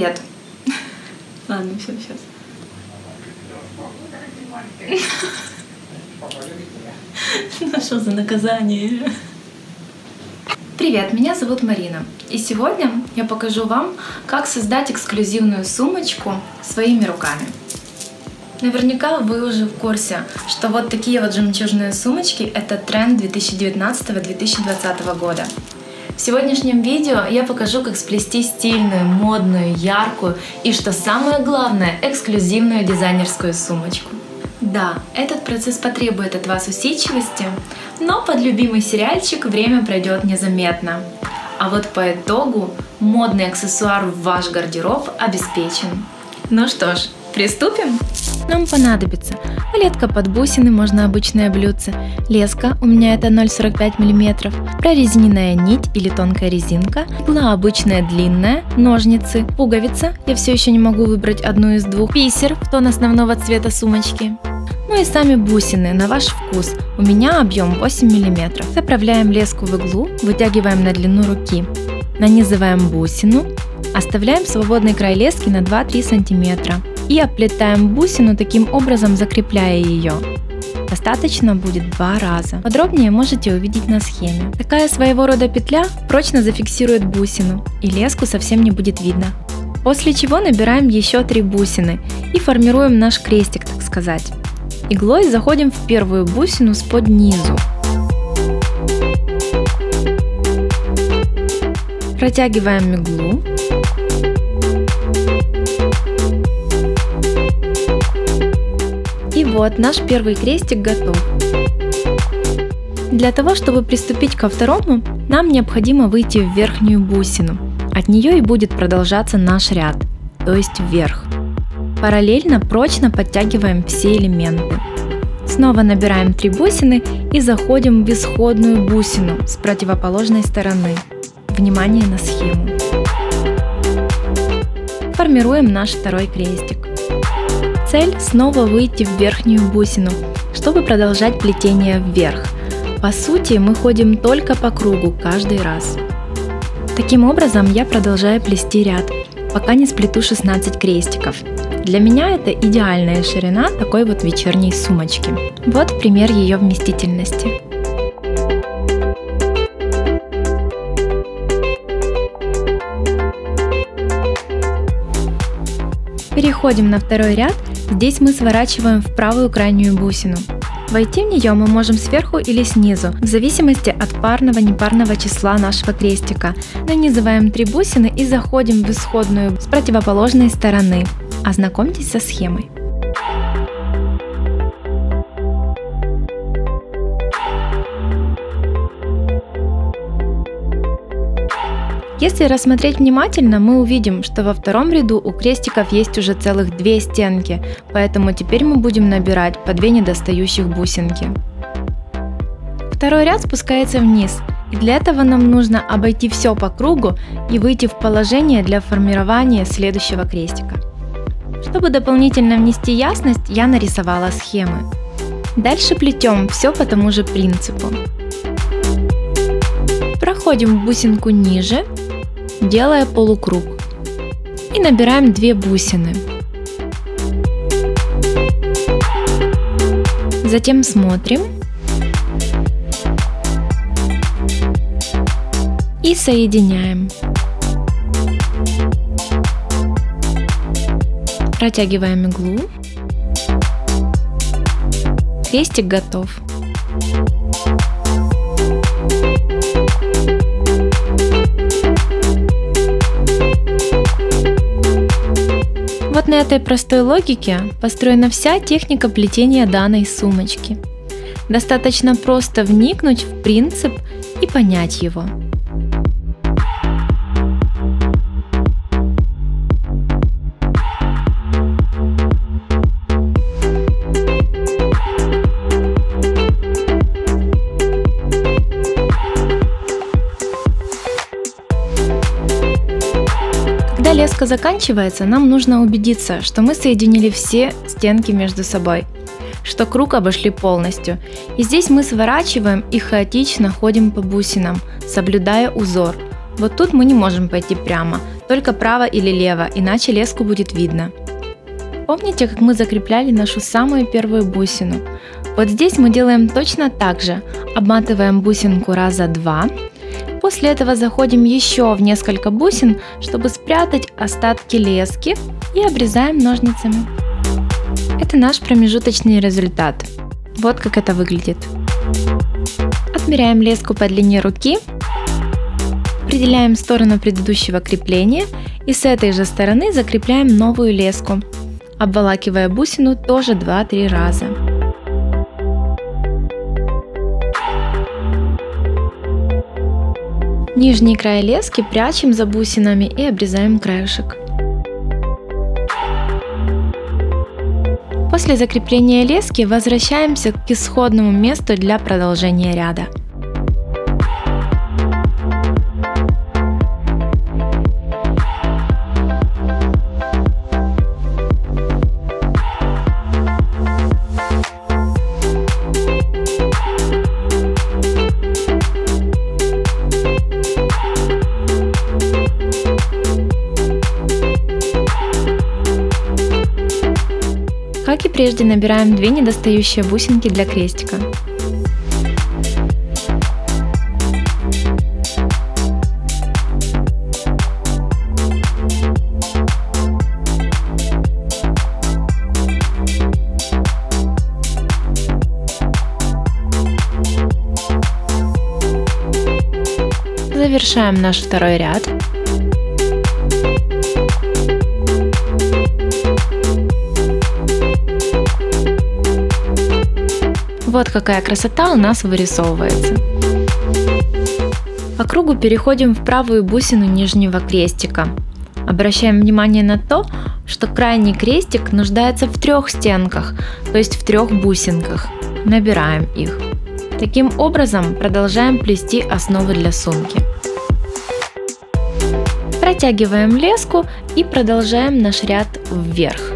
Привет. Ладно, все, сейчас. Ну что за наказание? Привет, меня зовут Марина. И сегодня я покажу вам, как создать эксклюзивную сумочку своими руками. Наверняка вы уже в курсе, что вот такие вот жемчужные сумочки – это тренд 2019-2020 года. В сегодняшнем видео я покажу, как сплести стильную, модную, яркую и, что самое главное, эксклюзивную дизайнерскую сумочку. Да, этот процесс потребует от вас усидчивости, но под любимый сериальчик время пройдет незаметно. А вот по итогу модный аксессуар в ваш гардероб обеспечен. Ну что ж, приступим? Нам понадобится палетка под бусины, можно обычное блюдце, леска, у меня это 0,45 мм, прорезиненная нить или тонкая резинка, игла обычная длинная, ножницы, пуговица, я все еще не могу выбрать одну из двух, бисер в тон основного цвета сумочки. Ну и сами бусины на ваш вкус, у меня объем 8 мм. Заправляем леску в иглу, вытягиваем на длину руки, нанизываем бусину, оставляем свободный край лески на 2-3 см и оплетаем бусину, таким образом закрепляя ее. Достаточно будет 2 раза. Подробнее можете увидеть на схеме. Такая своего рода петля прочно зафиксирует бусину, и леску совсем не будет видно. После чего набираем еще 3 бусины и формируем наш крестик, так сказать. Иглой заходим в первую бусину с-под низу. Протягиваем иглу. И вот наш первый крестик готов. Для того, чтобы приступить ко второму, нам необходимо выйти в верхнюю бусину. От нее и будет продолжаться наш ряд, то есть вверх. Параллельно прочно подтягиваем все элементы. Снова набираем 3 бусины и заходим в исходную бусину с противоположной стороны. Внимание на схему. Формируем наш второй крестик. Цель снова выйти в верхнюю бусину, чтобы продолжать плетение вверх. По сути, мы ходим только по кругу каждый раз. Таким образом, я продолжаю плести ряд, пока не сплету 16 крестиков. Для меня это идеальная ширина такой вот вечерней сумочки. Вот пример ее вместительности. Переходим на второй ряд. Здесь мы сворачиваем в правую крайнюю бусину. Войти в нее мы можем сверху или снизу, в зависимости от парного-непарного числа нашего крестика. Нанизываем 3 бусины и заходим в исходную с противоположной стороны. Ознакомьтесь со схемой. Если рассмотреть внимательно, мы увидим, что во втором ряду у крестиков есть уже целых 2 стенки, поэтому теперь мы будем набирать по 2 недостающих бусинки. Второй ряд спускается вниз, и для этого нам нужно обойти все по кругу и выйти в положение для формирования следующего крестика. Чтобы дополнительно внести ясность, я нарисовала схемы. Дальше плетем все по тому же принципу. Проходим бусинку ниже, делая полукруг, и набираем 2 бусины. Затем смотрим и соединяем. Протягиваем иглу. Крестик готов. Вот на этой простой логике построена вся техника плетения данной сумочки. Достаточно просто вникнуть в принцип и понять его. Когда леска заканчивается, нам нужно убедиться, что мы соединили все стенки между собой, что круг обошли полностью. И здесь мы сворачиваем и хаотично ходим по бусинам, соблюдая узор. Вот тут мы не можем пойти прямо, только право или лево, иначе леску будет видно. Помните, как мы закрепляли нашу самую первую бусину? Вот здесь мы делаем точно так же. Обматываем бусинку раза 2. После этого заходим еще в несколько бусин, чтобы спрятать остатки лески, и обрезаем ножницами. Это наш промежуточный результат. Вот как это выглядит. Отмеряем леску по длине руки, определяем сторону предыдущего крепления и с этой же стороны закрепляем новую леску, обволакивая бусину тоже 2-3 раза. Нижний край лески прячем за бусинами и обрезаем краешек. После закрепления лески возвращаемся к исходному месту для продолжения ряда. Как и прежде, набираем 2 недостающие бусинки для крестика. Завершаем наш второй ряд. Вот какая красота у нас вырисовывается. По кругу переходим в правую бусину нижнего крестика. Обращаем внимание на то, что крайний крестик нуждается в 3 стенках, то есть в 3 бусинках. Набираем их. Таким образом продолжаем плести основу для сумки. Протягиваем леску и продолжаем наш ряд вверх.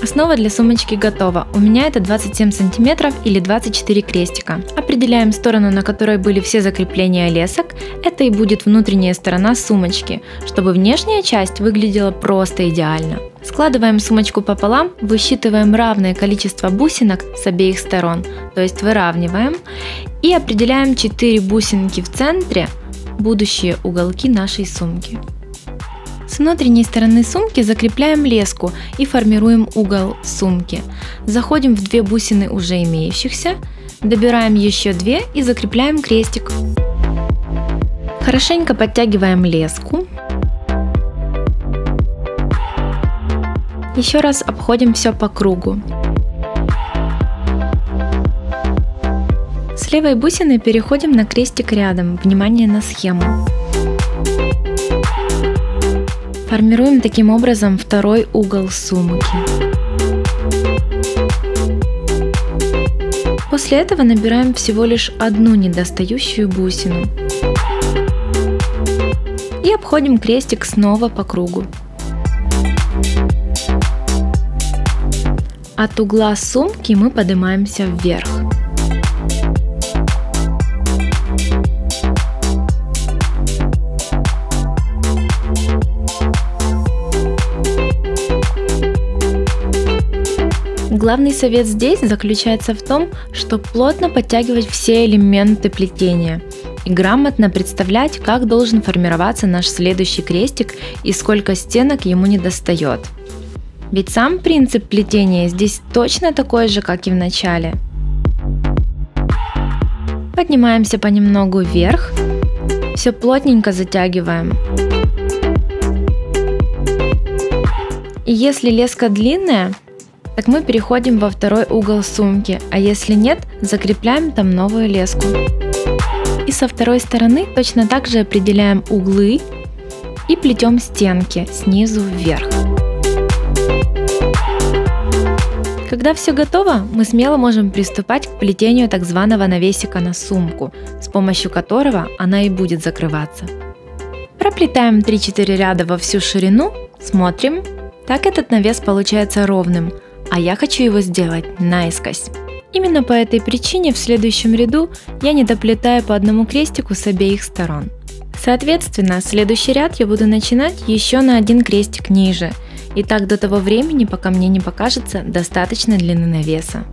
Основа для сумочки готова. У меня это 27 сантиметров или 24 крестика. Определяем сторону, на которой были все закрепления лесок. Это и будет внутренняя сторона сумочки, чтобы внешняя часть выглядела просто идеально. Складываем сумочку пополам, высчитываем равное количество бусинок с обеих сторон, то есть выравниваем, и определяем 4 бусинки в центре, будущие уголки нашей сумки. С внутренней стороны сумки закрепляем леску и формируем угол сумки. Заходим в 2 бусины уже имеющихся, добираем еще 2 и закрепляем крестик. Хорошенько подтягиваем леску. Еще раз обходим все по кругу. С левой бусины переходим на крестик рядом. Внимание на схему. Формируем таким образом второй угол сумки. После этого набираем всего лишь одну недостающую бусину. И обходим крестик снова по кругу. От угла сумки мы поднимаемся вверх. Главный совет здесь заключается в том, что плотно подтягивать все элементы плетения и грамотно представлять, как должен формироваться наш следующий крестик и сколько стенок ему недостает. Ведь сам принцип плетения здесь точно такой же, как и в начале. Поднимаемся понемногу вверх, все плотненько затягиваем. И если леска длинная, так мы переходим во второй угол сумки, а если нет, закрепляем там новую леску. И со второй стороны точно так же определяем углы и плетем стенки снизу вверх. Когда все готово, мы смело можем приступать к плетению так званого навесика на сумку, с помощью которого она и будет закрываться. Проплетаем 3-4 ряда во всю ширину, смотрим. Так этот навес получается ровным, а я хочу его сделать наискось. Именно по этой причине в следующем ряду я не доплетаю по одному крестику с обеих сторон. Соответственно, следующий ряд я буду начинать еще на один крестик ниже, и так до того времени, пока мне не покажется достаточно длины навеса.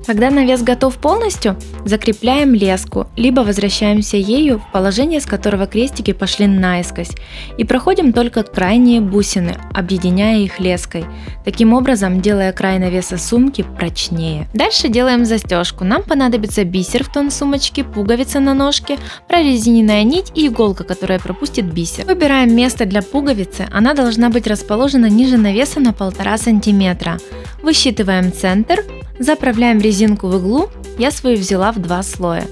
Когда навес готов полностью, закрепляем леску, либо возвращаемся ею в положение, с которого крестики пошли наискось, и проходим только крайние бусины, объединяя их леской, таким образом делая край навеса сумки прочнее. Дальше делаем застежку. Нам понадобится бисер в тон сумочки, пуговица на ножке, прорезиненная нить и иголка, которая пропустит бисер. Выбираем место для пуговицы, она должна быть расположена ниже навеса на 1,5 см. Высчитываем центр. Заправляем резинку в иглу, я свою взяла в 2 слоя.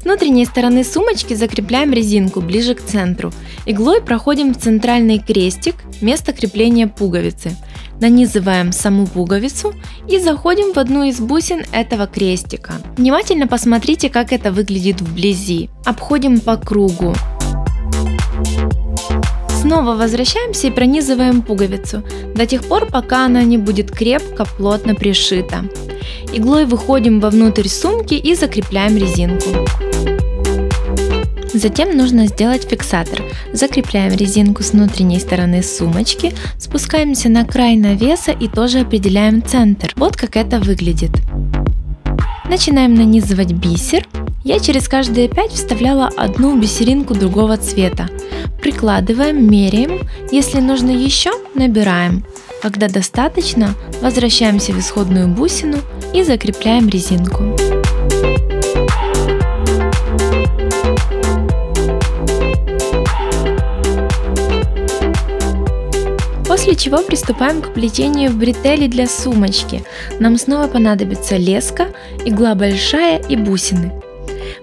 С внутренней стороны сумочки закрепляем резинку ближе к центру. Иглой проходим в центральный крестик, место крепления пуговицы. Нанизываем саму пуговицу и заходим в одну из бусин этого крестика. Внимательно посмотрите, как это выглядит вблизи. Обходим по кругу. Снова возвращаемся и пронизываем пуговицу до тех пор, пока она не будет крепко, плотно пришита. Иглой выходим вовнутрь сумки и закрепляем резинку. Затем нужно сделать фиксатор. Закрепляем резинку с внутренней стороны сумочки, спускаемся на край навеса и тоже определяем центр. Вот как это выглядит. Начинаем нанизывать бисер. Я через каждые 5 вставляла одну бисеринку другого цвета. Прикладываем, меряем. Если нужно еще, набираем. Когда достаточно, возвращаемся в исходную бусину и закрепляем резинку. После чего приступаем к плетению бретелей для сумочки. Нам снова понадобится леска, игла большая и бусины.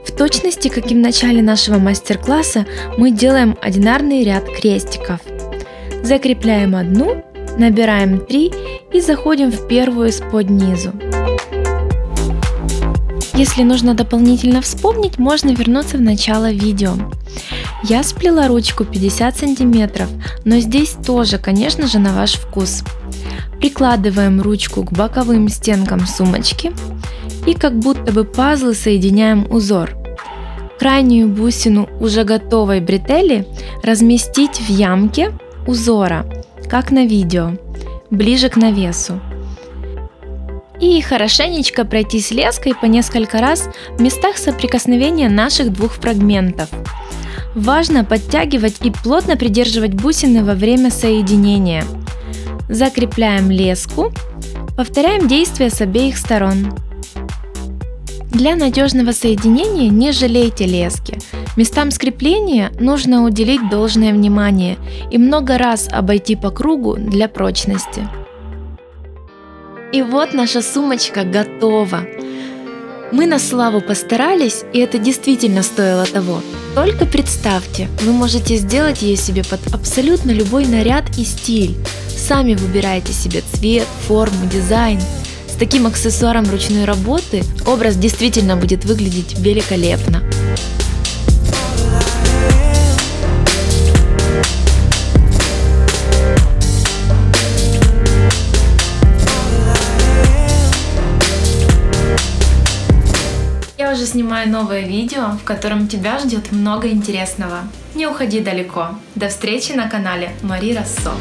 В точности, как и в начале нашего мастер-класса, мы делаем одинарный ряд крестиков. Закрепляем одну, набираем 3 и заходим в первую из-под низу. Если нужно дополнительно вспомнить, можно вернуться в начало видео. Я сплела ручку 50 см, но здесь тоже, конечно же, на ваш вкус. Прикладываем ручку к боковым стенкам сумочки и как будто бы пазлы соединяем узор. Крайнюю бусину уже готовой бретели разместить в ямке узора, как на видео, ближе к навесу. И хорошенечко пройтись леской по несколько раз в местах соприкосновения наших двух фрагментов. Важно подтягивать и плотно придерживать бусины во время соединения. Закрепляем леску, повторяем действия с обеих сторон. Для надежного соединения не жалейте лески. Местам скрепления нужно уделить должное внимание и много раз обойти по кругу для прочности. И вот наша сумочка готова. Мы на славу постарались, и это действительно стоило того. Только представьте, вы можете сделать ее себе под абсолютно любой наряд и стиль. Сами выбираете себе цвет, форму, дизайн. С таким аксессуаром ручной работы образ действительно будет выглядеть великолепно. Я уже снимаю новое видео, в котором тебя ждет много интересного. Не уходи далеко. До встречи на канале Мари Россо.